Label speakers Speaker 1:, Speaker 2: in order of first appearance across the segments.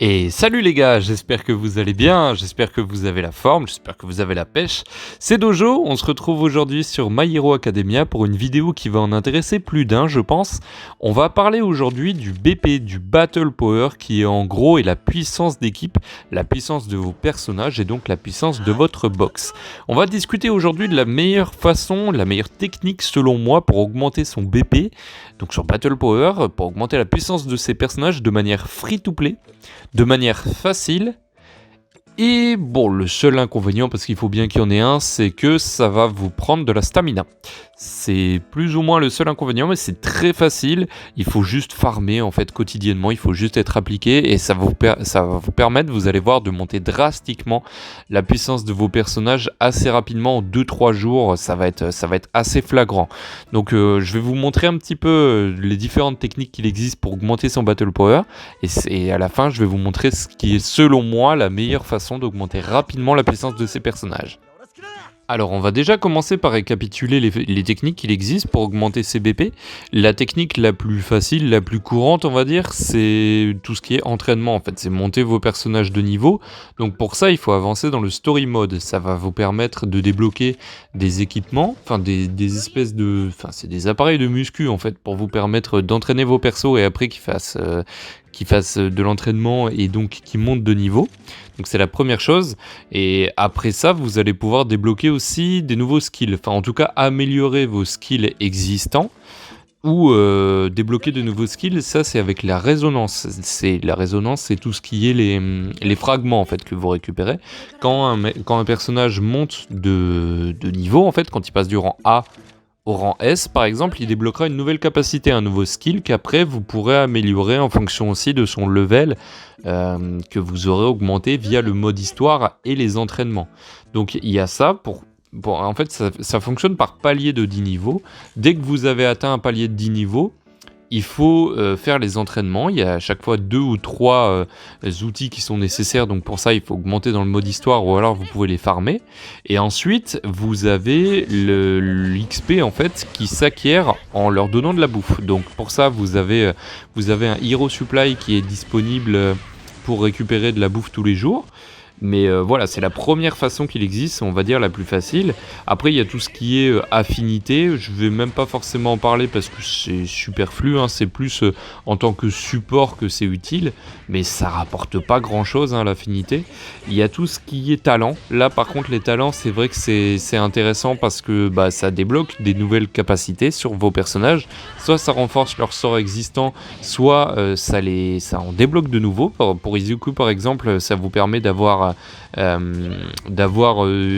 Speaker 1: Et salut les gars, j'espère que vous allez bien, j'espère que vous avez la forme, j'espère que vous avez la pêche. C'est Dojo, on se retrouve aujourd'hui sur My Hero Academia pour une vidéo qui va en intéresser plus d'un je pense. On va parler aujourd'hui du BP, du Battle Power, qui en gros est la puissance d'équipe, la puissance de vos personnages et donc la puissance de votre box. On va discuter aujourd'hui de la meilleure façon, la meilleure technique selon moi pour augmenter son BP, donc sur Battle Power, pour augmenter la puissance de ses personnages de manière free-to-play, de manière facile. Et bon, le seul inconvénient, parce qu'il faut bien qu'il y en ait un, c'est que ça va vous prendre de la stamina. C'est plus ou moins le seul inconvénient, mais c'est très facile. Il faut juste farmer en fait quotidiennement, il faut juste être appliqué et ça va vous permettre, vous allez voir, de monter drastiquement la puissance de vos personnages assez rapidement, en 2-3 jours, ça va être assez flagrant. Donc je vais vous montrer un petit peu les différentes techniques qu'il existe pour augmenter son Battle Power et à la fin je vais vous montrer ce qui est selon moi la meilleure façon d'augmenter rapidement la puissance de ces personnages. Alors on va déjà commencer par récapituler les techniques qu'il existe pour augmenter ses BP. La technique la plus facile, la plus courante on va dire, c'est tout ce qui est entraînement en fait, c'est monter vos personnages de niveau. Donc pour ça il faut avancer dans le story mode, ça va vous permettre de débloquer des équipements, enfin des espèces de... Enfin c'est des appareils de muscu en fait pour vous permettre d'entraîner vos persos et après qu'ils fassent de l'entraînement et donc qui montent de niveau. Donc c'est la première chose, et après ça vous allez pouvoir débloquer aussi des nouveaux skills, enfin en tout cas améliorer vos skills existants ou débloquer de nouveaux skills. Ça c'est avec la résonance. La résonance c'est tout ce qui est les fragments en fait que vous récupérez. Quand un personnage monte de niveau en fait, quand il passe du rang A au rang S, par exemple, il débloquera une nouvelle capacité, un nouveau skill qu'après vous pourrez améliorer en fonction aussi de son level que vous aurez augmenté via le mode histoire et les entraînements. Donc il y a ça en fait ça fonctionne par palier de 10 niveaux. Dès que vous avez atteint un palier de 10 niveaux, il faut faire les entraînements. Il y a à chaque fois 2 ou 3 outils qui sont nécessaires. Donc pour ça, il faut augmenter dans le mode histoire ou alors vous pouvez les farmer. Et ensuite, vous avez l'XP en fait qui s'acquiert en leur donnant de la bouffe. Donc pour ça, vous avez un Hero Supply qui est disponible pour récupérer de la bouffe tous les jours. Mais voilà, c'est la première façon qu'il existe, on va dire la plus facile. Après, il y a tout ce qui est affinité. Je vais même pas forcément en parler parce que c'est superflu, hein. C'est plus en tant que support que c'est utile. Mais ça rapporte pas grand chose, hein, l'affinité. Il y a tout ce qui est talent. Là, par contre, les talents, c'est vrai que c'est intéressant parce que ça débloque des nouvelles capacités sur vos personnages. Soit ça renforce leurs sorts existants, soit ça en débloque de nouveaux. Pour Izuku, par exemple, ça vous permet d'avoir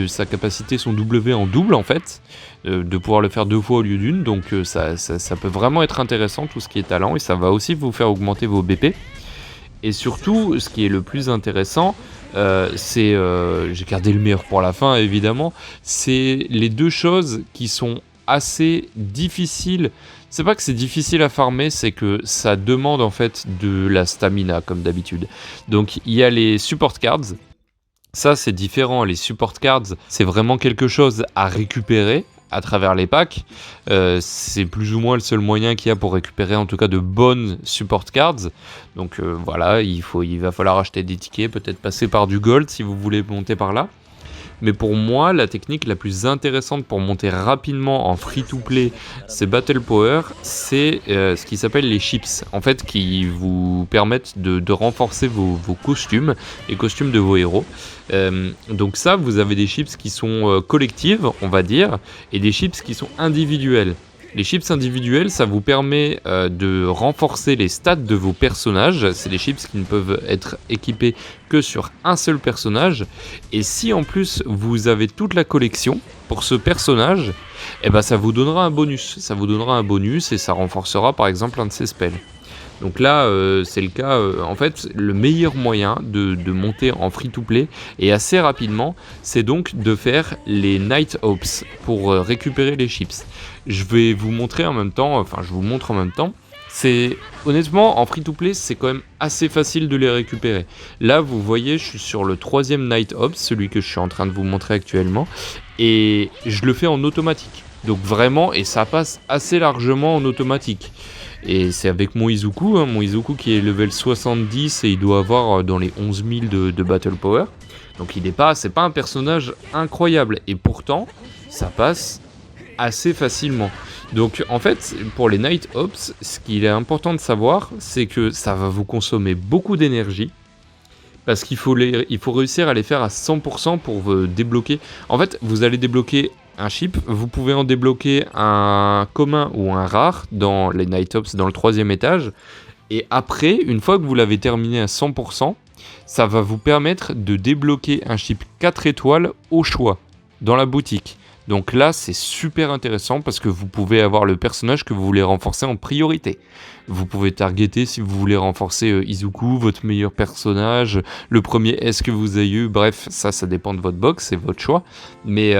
Speaker 1: sa capacité, son W en double en fait, de pouvoir le faire 2 fois au lieu d'une. Donc ça peut vraiment être intéressant tout ce qui est talent, et ça va aussi vous faire augmenter vos BP. Et surtout ce qui est le plus intéressant, c'est j'ai gardé le meilleur pour la fin évidemment, c'est les deux choses qui sont assez difficiles. C'est pas que c'est difficile à farmer, c'est que ça demande en fait de la stamina comme d'habitude. Donc il y a les support cards. Ça c'est différent, les support cards c'est vraiment quelque chose à récupérer à travers les packs. C'est plus ou moins le seul moyen qu'il y a pour récupérer en tout cas de bonnes support cards. Donc voilà, il va falloir acheter des tickets, peut-être passer par du gold si vous voulez monter par là. Mais pour moi, la technique la plus intéressante pour monter rapidement en free-to-play ces Battle Power, c'est ce qui s'appelle les chips, en fait, qui vous permettent de renforcer vos costumes, les costumes de vos héros. Donc ça, vous avez des chips qui sont collectives, on va dire, et des chips qui sont individuelles. Les chips individuels, ça vous permet de renforcer les stats de vos personnages. C'est des chips qui ne peuvent être équipés que sur un seul personnage. Et si en plus vous avez toute la collection pour ce personnage, ça vous donnera un bonus. Ça vous donnera un bonus et ça renforcera par exemple un de ses spells. Donc là, c'est le cas, en fait, le meilleur moyen de monter en free-to-play et assez rapidement, c'est donc de faire les Night Ops pour récupérer les chips. Je vais vous montrer en même temps, je vous montre en même temps. C'est honnêtement en free-to-play, c'est quand même assez facile de les récupérer. Là, vous voyez, je suis sur le 3e Night Ops, celui que je suis en train de vous montrer actuellement, et je le fais en automatique. Donc vraiment, et ça passe assez largement en automatique. Et c'est avec mon Izuku, mon Izuku qui est level 70 et il doit avoir dans les 11 000 de Battle Power. Donc c'est pas un personnage incroyable et pourtant ça passe assez facilement. Donc en fait pour les Night Ops, ce qu'il est important de savoir c'est que ça va vous consommer beaucoup d'énergie. Parce qu'il faut réussir à les faire à 100% pour vous débloquer. En fait, vous allez débloquer un chip, vous pouvez en débloquer un commun ou un rare dans les Night Ops, dans le 3e étage. Et après, une fois que vous l'avez terminé à 100%, ça va vous permettre de débloquer un chip 4 étoiles au choix, dans la boutique. Donc là, c'est super intéressant parce que vous pouvez avoir le personnage que vous voulez renforcer en priorité. Vous pouvez targeter si vous voulez renforcer Izuku, votre meilleur personnage, le premier S que vous avez eu, bref, ça dépend de votre box, c'est votre choix. Mais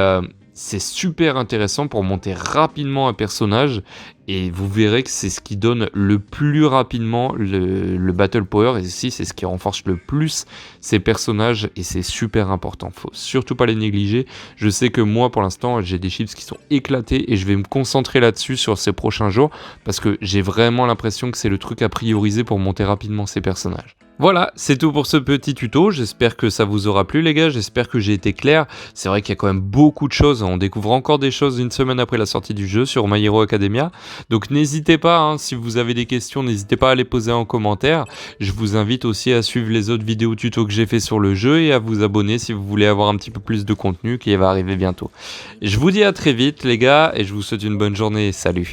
Speaker 1: c'est super intéressant pour monter rapidement un personnage et vous verrez que c'est ce qui donne le plus rapidement le Battle Power et ici c'est ce qui renforce le plus ces personnages et c'est super important, faut surtout pas les négliger. Je sais que moi pour l'instant j'ai des chips qui sont éclatés et je vais me concentrer là-dessus sur ces prochains jours parce que j'ai vraiment l'impression que c'est le truc à prioriser pour monter rapidement ces personnages. Voilà, c'est tout pour ce petit tuto, j'espère que ça vous aura plu les gars, j'espère que j'ai été clair. C'est vrai qu'il y a quand même beaucoup de choses, on découvre encore des choses une semaine après la sortie du jeu sur My Hero Academia. Donc n'hésitez pas, si vous avez des questions, n'hésitez pas à les poser en commentaire. Je vous invite aussi à suivre les autres vidéos tuto que j'ai fait sur le jeu et à vous abonner si vous voulez avoir un petit peu plus de contenu qui va arriver bientôt. Je vous dis à très vite les gars et je vous souhaite une bonne journée, salut.